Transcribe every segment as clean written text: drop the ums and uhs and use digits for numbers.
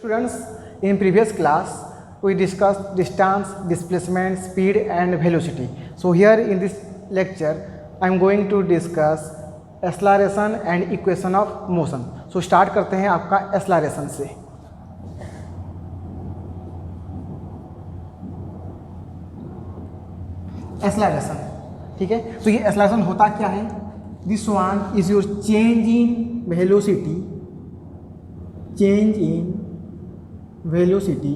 Students, in previous class we discussed distance, displacement, speed and velocity. So here in this lecture I am going to discuss acceleration and equation of motion. So start करते हैं आपका acceleration से. Acceleration, ठीक है. तो ये acceleration होता क्या है? This one is your change in velocity, change in velocity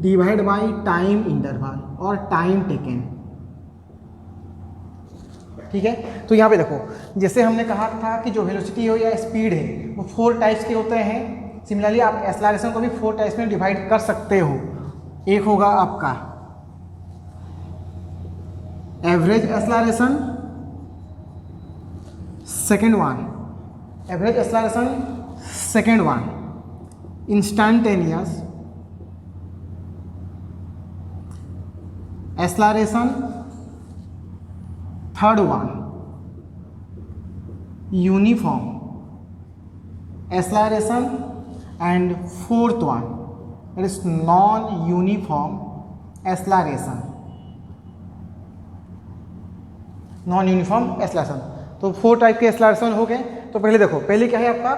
divided by time interval और time taken. ठीक है. तो यहाँ पे देखो, जैसे हमने कहा था कि जो वेलोसिटी हो या स्पीड है वो 4 टाइप्स के होते हैं. सिमिलरली आप एक्सेलरेशन को भी 4 टाइप्स में डिवाइड कर सकते हो. एक होगा आपका average acceleration, second one average acceleration, second one instantaneous acceleration, third one uniform acceleration and fourth one it is non uniform acceleration. Non uniform acceleration. तो 4 टाइप के एक्सेलरेशन हो गए. तो पहले देखो, पहले क्या है आपका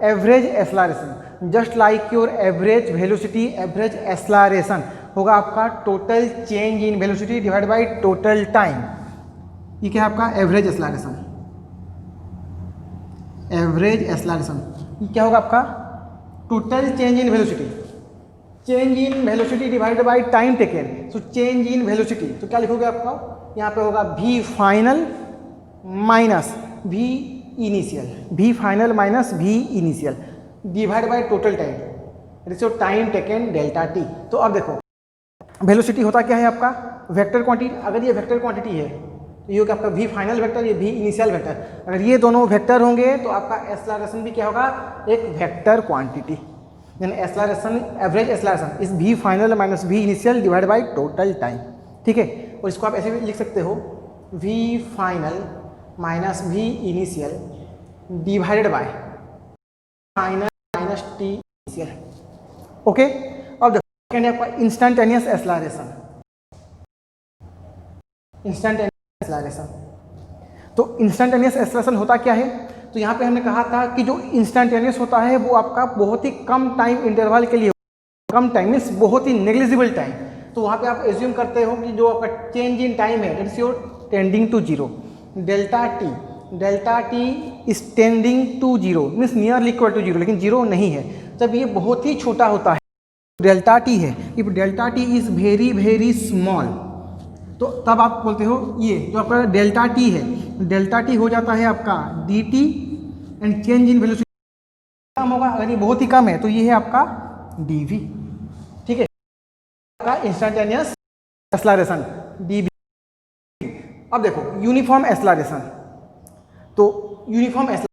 average acceleration. Just like your average velocity, average acceleration होगा आपका total change in velocity divide by total time. ये क्या है आपका एवरेज एक्सेलरेशन. एवरेज एक्सेलरेशन ये क्या होगा आपका total change in velocity, change in velocity divided by time taken. So change in velocity तो क्या लिखोगे आपका, यहाँ पे होगा v final minus v initial, v final minus v initial divide by total time, it is your time taken delta t. तो अब देखो, वेलोसिटी होता क्या है आपका वेक्टर क्वांटिटी. अगर ये वेक्टर क्वांटिटी है तो ये होगा आपका v फाइनल वेक्टर, ये v इनिशियल वेक्टर. अगर ये दोनों वेक्टर होंगे तो आपका एक्सेलरेशन भी क्या होगा, एक वेक्टर क्वांटिटी. यानी acceleration, average acceleration is v final minus v initial divide by total time. ठीक है. और इसको आप ऐसे भी लिख सकते हो v final minus v initial divided by final minus t initial. Okay. अब देखो सेकंड है आपका इंस्टेंटेनियस एक्सेलरेशन. Instantaneous acceleration. तो इंस्टेंटेनियस एक्सेलरेशन होता क्या है, तो यहाँ पे हमने कहा था कि जो इंस्टेंटेनियस होता है वो आपका बहुत ही कम टाइम इंटरवल के लिए, कम टाइम मीन्स बहुत ही नेग्लिजिबल टाइम. तो वहाँ पे आप एज्यूम करते हो कि जो आपका चेंज इन टाइम है that's your tending to zero. Delta T is tending to zero means nearly equal to zero, लेकिन जीरो नहीं है. जब ये बहुत ही छोटा होता है डेल्टा टी है, if delta T is very very small, तो तब आप बोलते हो ये जो आपका डेल्टा टी है, डेल्टा टी हो जाता है आपका D T and change in velocity कम होगा. अगर ये बहुत ही कम है तो ये है आपका डी वी. ठीक है. आपका इंस्टेंटेनियस एक्सेलरेशन डी वी. अब देखो यूनिफॉर्म एक्सेलरेशन. तो यूनिफॉर्म एक्सेलरेशन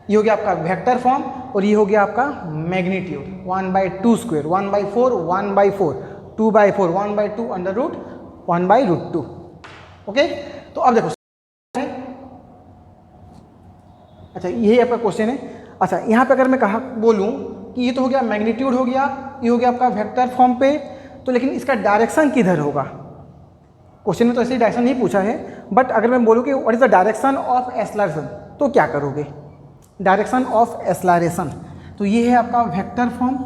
ये हो गया आपका वेक्टर फॉर्म और ये हो गया आपका magnitude 1/2 square 1/4 1/4 2/4 1/2 under root 1/√2। Okay, तो अब देखो, अच्छा यही आपका क्वेश्चन है। अच्छा यहाँ पे अगर मैं कहा बोलूँ कि ये तो हो गया मैग्नीट्यूड हो गया, ये हो गया आपका वेक्टर फॉर्म पे, तो लेकिन इसका डायरेक्शन किधर होगा? क्वेश्चन में तो ऐसे डायरेक्शन नहीं पूछा है, बट अगर मैं बोलूँ कि what is the direction of acceleration, तो क्या करोगे? डायरेक्शन ऑफ एक्सेलरेशन, तो ये है आपका वेक्टर फॉर्म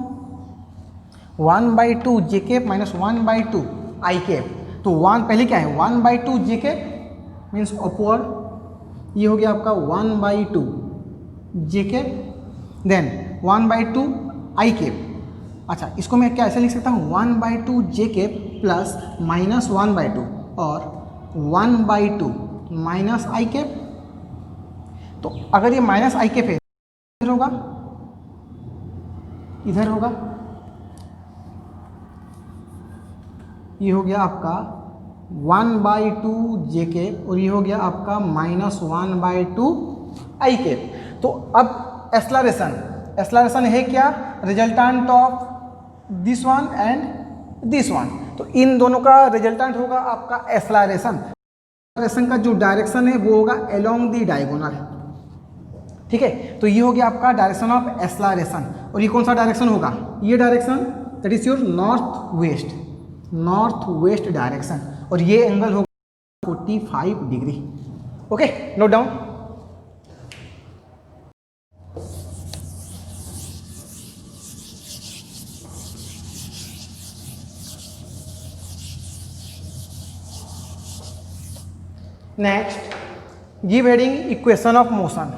1/2 जे कैप माइनस 1/2 आई कैप। तो 1 पहले क्या है 1/2 जे कैप मीन्स अपवर्ड, ये हो गया आपका 1/2 जे कैप, देन 1/2 आई कैप। अच्छा इसको मैं क्या ऐसे लिख सकता हूँ 1/2 जे कैप प्लस माइनस 1/2 और 1/2 माइनस आई कैप। तो अगर ये माइनस आई कैप है इधर होगा, इधर होगा, ये हो गया आपका 1/2 जे कैप और ये हो गया आपका माइनस 1/2 आई कैप। तो अब एक्सेलरेशन है क्या? Resultant of this one and this one, तो इन दोनों का रिजल्टेंट होगा आपका एक्सेलरेशन। एक्सेलरेशन का जो डायरेक्शन है वो होगा अलोंग दी डायगोनल, ठीक है। तो ये हो गया आपका डायरेक्शन ऑफ एक्सेलरेशन, और ये कौन सा डायरेक्शन होगा? ये direction that is your north west direction, और ये एंगल होगा 45 degree. Okay, note down. Next, give heading equation of motion.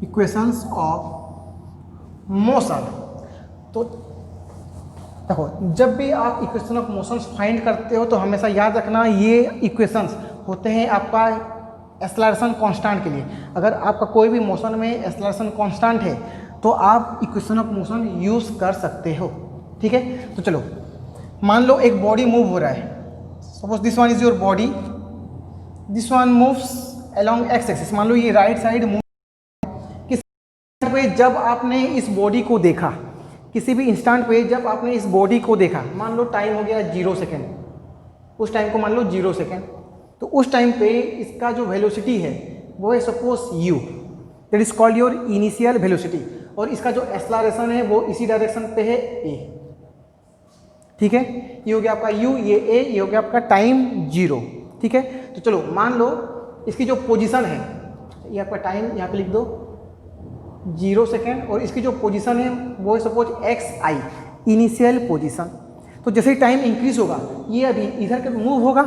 Equations of motion. तो देखो, जब भी आप इक्वेशन ऑफ मोशंस फाइंड करते हो तो हमेशा याद रखना ये इक्वेशंस होते हैं आपका एक्सेलरेशन कांस्टेंट के लिए। अगर आपका कोई भी मोशन में एक्सेलरेशन कांस्टेंट है तो आप इक्वेशन ऑफ मोशन यूज़ कर सकते हो, ठीक है। तो चलो मान लो एक बॉडी मूव हो रहा है, suppose this one is your body, this one moves along x axis. मान लो ये राइट साइड मूव, पे जब आपने इस बॉडी को देखा, किसी भी इंस्टेंट पे जब आपने इस बॉडी को देखा, मान लो टाइम हो गया 0 सेकेंड, उस टाइम को मान लो 0 सेकेंड, तो उस टाइम पे इसका जो वेलोसिटी है वो है suppose u, that is called your initial velocity, और इसका जो एक्सेलरेशन है वो इसी डायरेक्शन पे है a, ठीक है। ये हो गया आपका u, ये a, ये हो गया आपका टाइम 0, ठीक है। तो चलो मान लो इसकी जो पोजीशन है, ये आपका टाइम यहाँ पे लिख दो 0 सेकेंड, और इसकी जो पोजीशन है वो है सपोज xi, इनिशियल पोजीशन। तो जैसे ही टाइम इंक्रीज होगा ये अभी इधर के मूव होगा,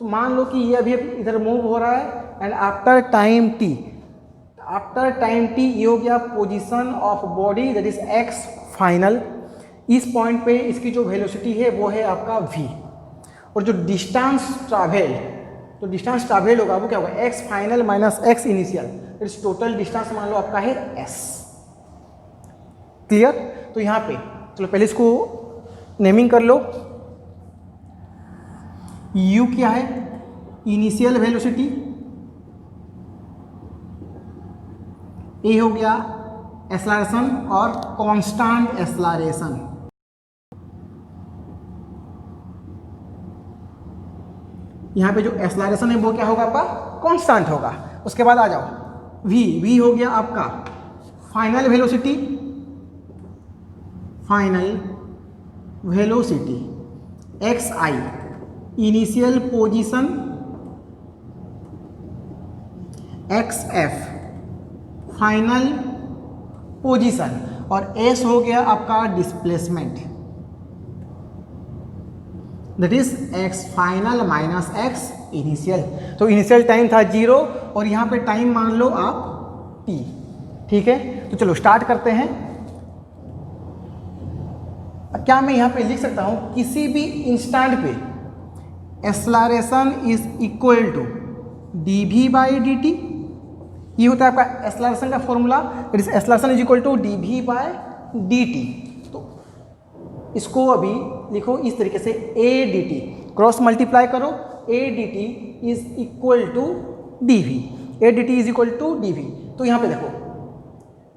तो मान लो कि ये अभी इधर मूव हो रहा है, एंड आफ्टर टाइम t ये हो गया position of body that is x final. इस पॉइंट पे इसकी जो वेलोसिटी है वो है आपका v, और जो डिस्टेंस ट्रैवल होगा वो क्या होगा x final minus x initial, it's total distance मान लो आपका है s। क्लियर? तो यहाँ पे चलो पहले इसको नेमिंग कर लो। u क्या है? इनिशियल वेलोसिटी, a हो गया एक्सेलरेशन और कांस्टेंट एक्सेलरेशन। यहाँ पे जो एक्सेलरेशन है वो क्या होगा आपका कांस्टेंट होगा। उसके बाद आ जाओ v हो गया आपका final velocity xi initial position, xf final position, और s हो गया आपका displacement, that is x final minus x initial. तो इनिशियल टाइम था 0 और यहाँ पे टाइम मान लो आप t, ठीक है। तो चलो स्टार्ट करते हैं। क्या मैं यहाँ पे लिख सकता हूँ किसी भी इंस्टेंट पे acceleration is equal to dv/dt, ये होता है आपका एक्सेलरेशन का formula, it is acceleration is equal to dv/dt। तो इसको अभी लिखो इस तरीके से, A D T, cross multiply करो, A D T is equal to D V, A D T is equal to D V. तो यहाँ पे देखो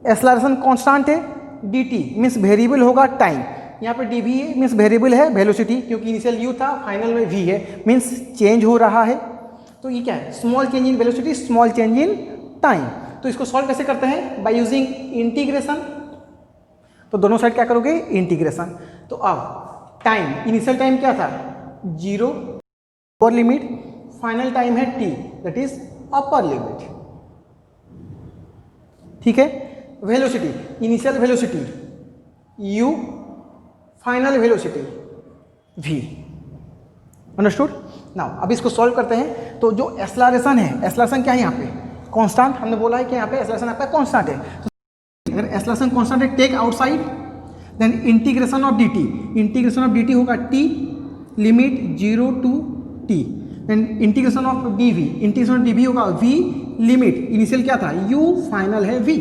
एक्सेलरेशन कांस्टेंट है, डी टी मीन्स वेरिएबल होगा टाइम, यहाँ पे डी वी मीन्स वेरिएबल है वेलोसिटी, क्योंकि इनिशियल यू था फाइनल में वी है, मीन्स चेंज हो रहा है। तो ये क्या है, small change in velocity, small change in time. तो इसको सॉल्व कैसे करते हैं, बाय यूजिंग इंटीग्रेशन। तो दोनों साइड क्या करोगे, इंटीग्रेशन। तो अब टाइम, इनिशियल टाइम क्या था 0, लोअर लिमिट, फाइनल टाइम है t, that is upper limit. ठीक है, velocity, initial velocity u, final velocity v। Understood. Now अब इसको सॉल्व करते हैं। तो जो एक्सेलरेशन है, एक्सेलरेशन क्या है यहाँ पे, कांस्टेंट, हमने बोला है कि यहाँ पे एक्सेलरेशन आपका कांस्टेंट है। तो अगर एक्सेलरेशन कांस्टेंट है, take outside, then integration of d t, integration of d t होगा t, limit 0 to t, then integration of d v, integration of d v होगा v, लिमिट, इनिशियल क्या था u, final है v।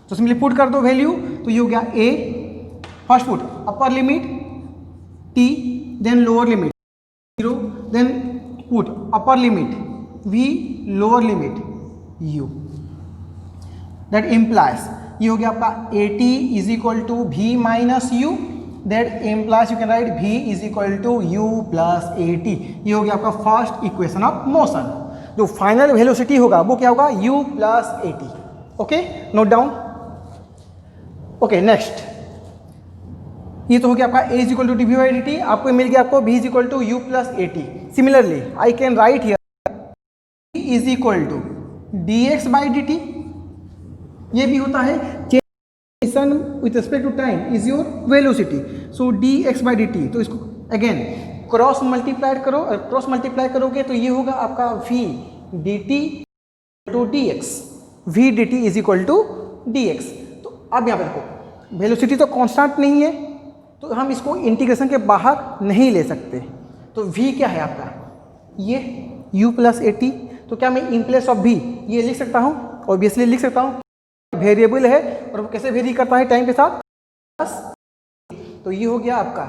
तो simply put कर दो value, तो ये हो गया a, first put upper limit t, then lower limit 0, then put upper limit v, lower limit u। That implies, ये हो गया आपका at is equal to v minus u, that implies you can write v is equal to u plus at। ये हो गया आपका first equation of motion. जो final velocity होगा वो क्या होगा, u plus at। Okay, note down. Okay, next, ये तो हो गया आपका a is equal to D v by d t, आपको मिल गया आपको v is equal to u plus at। Similarly I can write here is equal to dx by d t, ये भी होता है change with respect to time is your velocity, so dx by d t. तो इसको again cross multiply करो, cross multiply करोगे तो ये होगा आपका v d t to d x, v d T is equal to d x. तो अब यहाँ पे देखो वेलोसिटी तो कांस्टेंट नहीं है, तो हम इसको इंटीग्रेशन के बाहर नहीं ले सकते। तो v क्या है आपका, ये u प्लस ए टी। तो क्या मैं इन प्लेस ऑफ v ये लिख सकता हूँ, ऑब्वियसली लिख सकता हूँ, वेरिएबल है और वो कैसे वेरी करता है टाइम के साथ, प्लस। तो ये हो गया आपका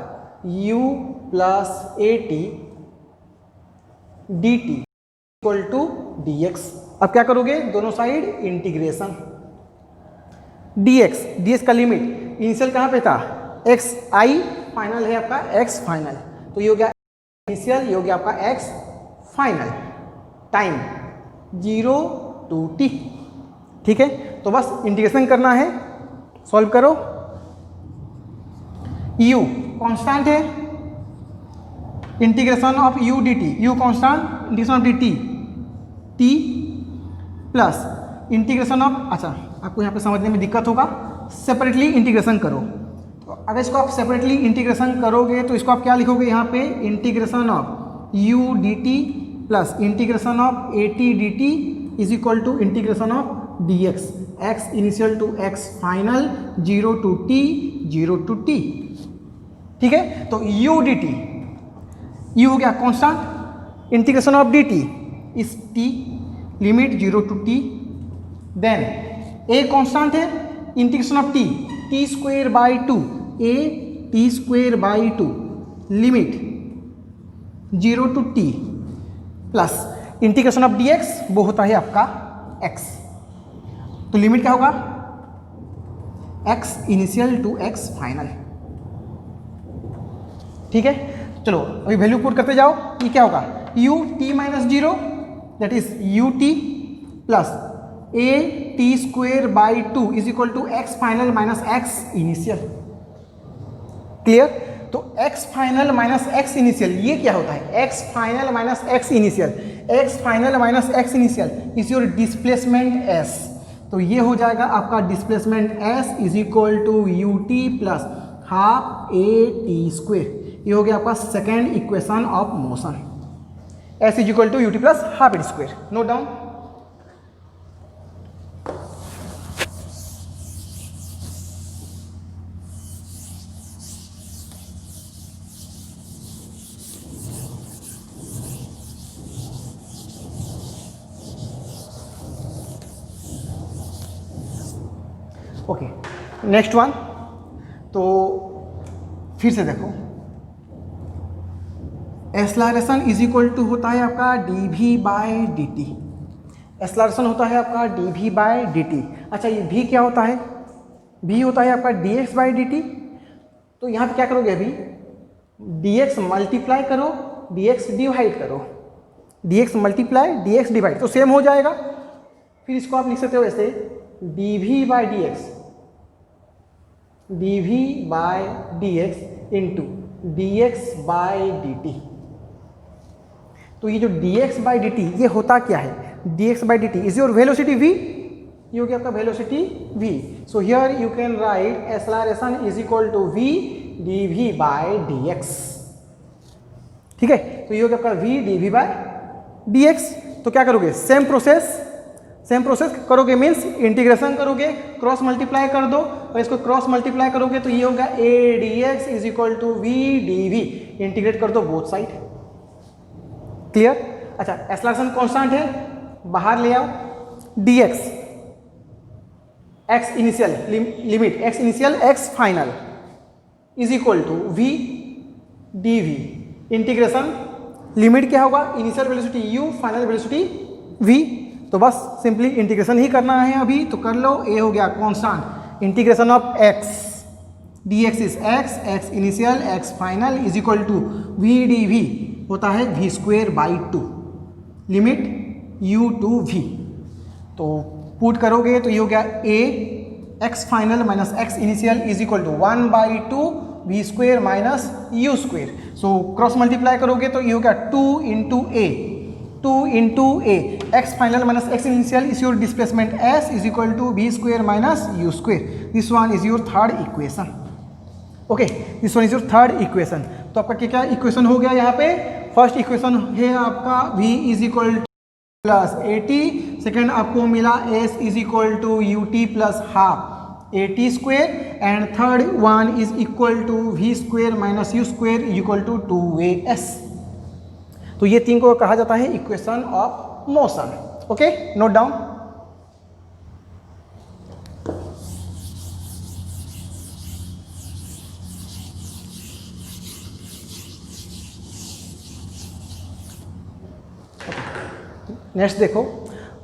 u plus a T D t equal to d x. अब क्या करोगे, दोनों साइड इंटीग्रेशन, dx, dx का लिमिट इनिशियल कहाँ पे था x i, फाइनल है आपका x फाइनल। तो ये हो गया इनिशियल, ये हो गया आपका x final, time 0 to t। ठीक है, तो बस इंटीग्रेशन करना है, सॉल्व करो। u कांस्टेंट है, integration of u dt, u constant, integration of dt t plus integration of, अच्छा आपको यहाँ पे समझने में दिक्कत होगा, सेपरेटली इंटीग्रेशन करो। तो अगर इसको आप सेपरेटली इंटीग्रेशन करोगे तो इसको आप क्या लिखोगे, यहाँ पे integration of u dt plus integration of A T D T is equal to integration of D x, x initial to X final, 0 to t, 0 to t। ठीक है, तो u dt, u हो गया constant, integration of dt is t, limit 0 to t, then a constant है, integration of t square by 2, a t square by 2, limit 0 to t, plus integration of dx वो होता है आपका x। तो limit क्या होगा, x initial to x final. ठीक है, चलो अभी वैल्यू पुट करते जाओ। ये क्या होगा, u t minus 0 that is u t plus a t square by 2 is equal to x final minus x initial. Clear, तो x final minus x initial ये क्या होता है, x final minus x initial, x final minus x initial is your displacement s। तो ये हो जाएगा आपका displacement s is equal to u t plus half a t square. ये हो गया आपका second equation of motion, s is equal to u t plus half a t square. Note down. Okay, next one. तो फिर से देखो, acceleration is equal to होता है आपका d v by d t. Acceleration होता है आपका d v by d t. अच्छा, ये भी क्या होता है? भी होता है आपका d x by d t. तो यहाँ पे क्या करोगे अभी, डी एक्स मल्टीप्लाई करो, डी एक्स डिवाइड करो, d x multiply d x divide, तो सेम हो जाएगा। फिर इसको आप लिख सकते हो ऐसे, d v by d x, d v by d x into d x by d t. तो ये जो d x by d t ये होता क्या है? D x by d T is your velocity v, ये हो गया आपका velocity v। So here you can write acceleration is equal to v d v by d x. ठीक है, तो ये हो गया आपका v d v by d x. तो क्या करोगे, सेम प्रोसेस करोगे, मीन्स इंटीग्रेशन करोगे, क्रॉस मल्टीप्लाई कर दो, और इसको क्रॉस मल्टीप्लाई करोगे तो ये होगा a d x is equal to v d v. Integrate कर दो बोथ साइड। क्लियर? अच्छा, एक्सलरेशन कांस्टेंट है, बाहर ले आओ, d x, x initial limit, x initial x final is equal to v d v. Integration limit क्या होगा, initial velocity u, final velocity v। तो बस सिंपली इंटीग्रेशन ही करना है अभी, तो कर लो। ए हो गया constant, integration of x d x is x, x initial x final is equal to v d v होता है v square by 2, limit u to v। तो पुट करोगे तो ये हो गया a x final minus x initial is equal to 1 by 2 v square minus u square. So cross multiply करोगे तो ये हो गया 2 into a, 2 into A, x final minus x initial is your displacement s is equal to v square minus u square. This one is your third equation. Okay, this one is your third equation. तो आपका क्या क्या equation हो गया यहाँ पे? First equation है आपका v is equal to plus a t, second आपको मिला s is equal to u t plus half a t square, and third one is equal to v square minus u square equal to 2as। तो ये तीन को कहा जाता है equation of motion. Okay, note down. Next देखो,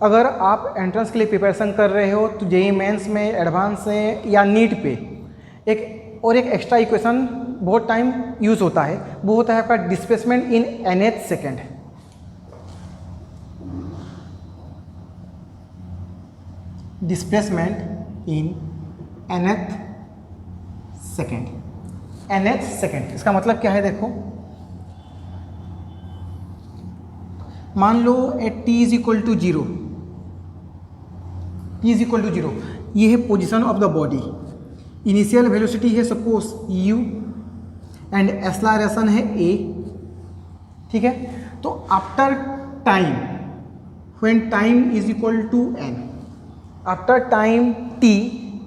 अगर आप एंट्रेंस के लिए प्रिपरेशन कर रहे हो तो जेईई मेंस में, एडवांस में या नीट पे एक एक्स्ट्रा इक्वेशन बहुत टाइम यूज होता है, वो होता है आपका displacement in nth second. Displacement in nth second. nth second इसका मतलब क्या है? देखो, मान लो at t is equal to 0, t is equal to 0, ये है position of the body. Initial velocity है सपोज u एंड एक्सलरेशन है a। ठीक है, तो after time, when time is equal to n, after time t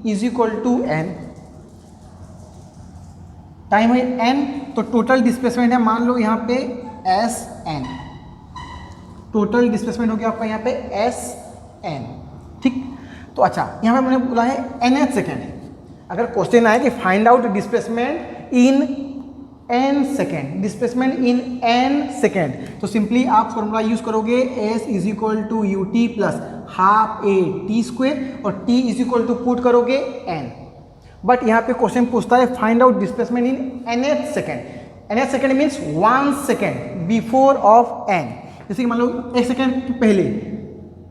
is equal to n, time है n, तो total displacement है मान लो यहाँ पे sn, टोटल डिस्प्लेसमेंट हो गया आपका यहाँ पे sn। ठीक, तो अच्छा यहाँ पे मैंने बोला है nth सेकेंड। अगर क्वेश्चन आए कि find out displacement in n second, displacement in n second, तो सिंपली आप फॉर्मूला यूज करोगे s is equal to u t plus half a t square, और t is equal to put करोगे n। But यहाँ पे question पूछता है find out displacement in nth second. nth second means 1 second before of n। जैसे कि मान लो 1 second पहले,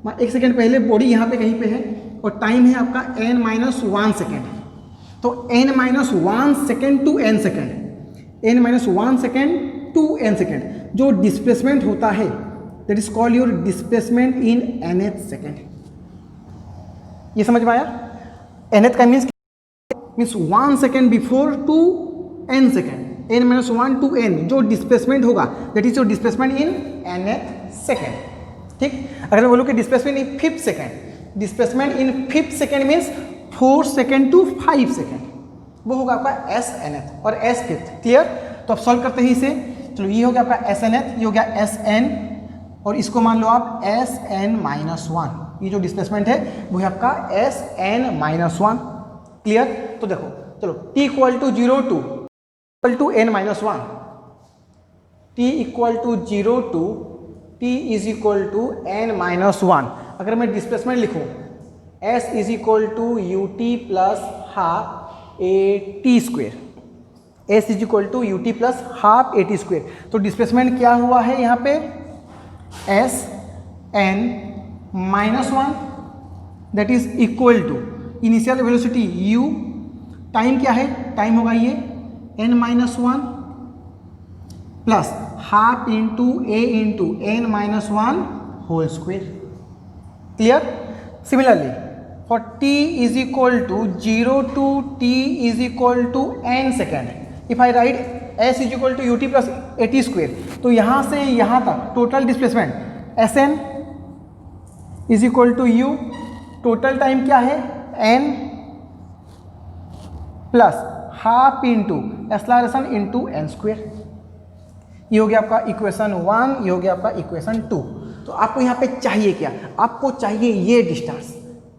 1 सेकेंड पहले बॉडी यहाँ पे कहीं पे है और टाइम है आपका n माइनस 1 सेकेंड। तो n minus 1 second to n second, n minus 1 second to n second जो डिस्प्लेसमेंट होता है, that is called your displacement in nth second. ये समझ में आया? nth का means 1 second before to n second, n minus 1 to n जो displacement होगा, that is your displacement in nth second. ठीक, अगर मैं बोलूँ कि displacement in 5th second, displacement in 5th second means 4 second to 5 second, वो होगा आपका snth और s 5th। क्लियर? तो आप सॉल्व करते हैं इसे। चलो, ये हो गया आपका snth, ये हो गया sn, और इसको मान लो आप sn माइनस 1। ये जो डिस्प्लेसमेंट है वो है आपका sn माइनस 1। क्लियर? तो देखो, चलो t equal to 0 to equal to n minus one, t equal to 0 to t is equal to n minus one. अगर मैं डिस्प्लेसमेंट लिखूँ s is equal to u t plus half a t square, s is equal to u t plus half a t square. तो displacement क्या हुआ है यहाँ पे, s n minus one that is equal to initial velocity u, time क्या है, time होगा ये n minus one plus half into a into n minus one whole square. Clear? Similarly for t is equal to 0 to t is equal to n second, if I write s is equal to u t plus a t square, तो यहाँ से यहाँ तक total displacement s n is equal to u, total time क्या है n plus half into acceleration into N square. ये हो गया आपका इक्वेशन 1, ये हो गया आपका इक्वेशन 2। तो आपको यहाँ पे चाहिए क्या, आपको चाहिए ये डिस्टेंस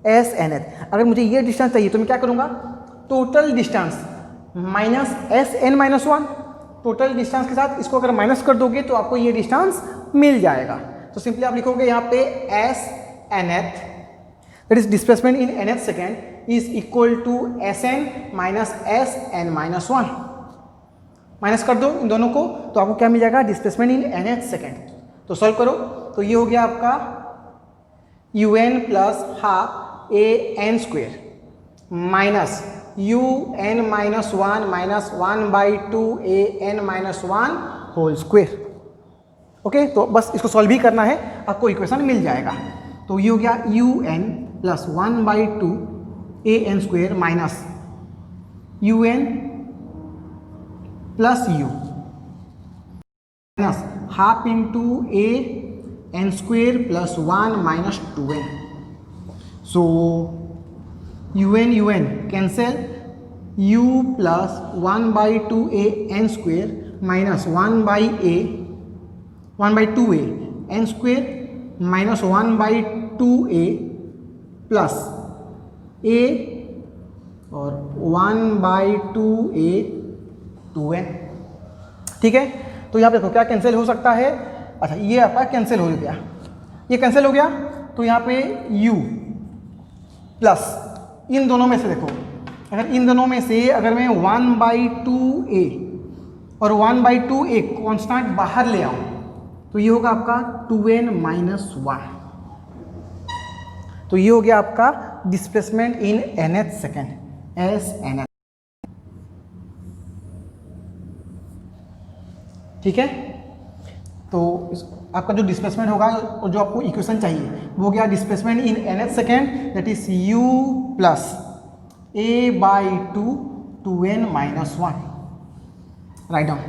एस एन एच। अगर मुझे ये डिस्टेंस चाहिए तो मैं क्या करूँगा, total distance minus s n minus one, total distance के साथ इसको अगर माइनस कर दोगे तो आपको ये डिस्टेंस मिल जाएगा। तो सिंपली आप लिखोगे यहाँ पे s nth that is displacement in nth second is equal to s n minus s n minus one. माइनस कर दो इन दोनों को तो आपको क्या मिल जाएगा, displacement in nth second. तो सॉल्व करो, तो ये हो गया आपका u N plus half a N square minus you n minus one by two A n minus one whole square. Okay, तो बस इसको सॉल्व ही करना है, आपको इक्वेशन मिल जाएगा। तो ये हो गया U N plus one by two A N square minus you N plus U minus half into A N square plus one minus two N. So U N cancel, U plus one by two A N square minus one by two A N square minus one by two A plus A और one by two A two N. ठीक है, तो यहाँ पे देखो क्या cancel हो सकता है। अच्छा, ये आपका कैंसिल हो गया, ये कैंसिल हो गया, तो यहाँ पे u प्लस इन दोनों में से देखो, अगर इन दोनों में से अगर मैं वन बाई टू ए और one by two a constant बाहर ले आऊँ तो ये होगा आपका टू एन माइनस वन। तो ये हो गया आपका displacement in nth second s nth. ठीक है, तो आपका जो डिस्प्लेसमेंट होगा और जो आपको इक्वेशन चाहिए वो गया displacement in nth second that is u plus a by two n minus one. Write down.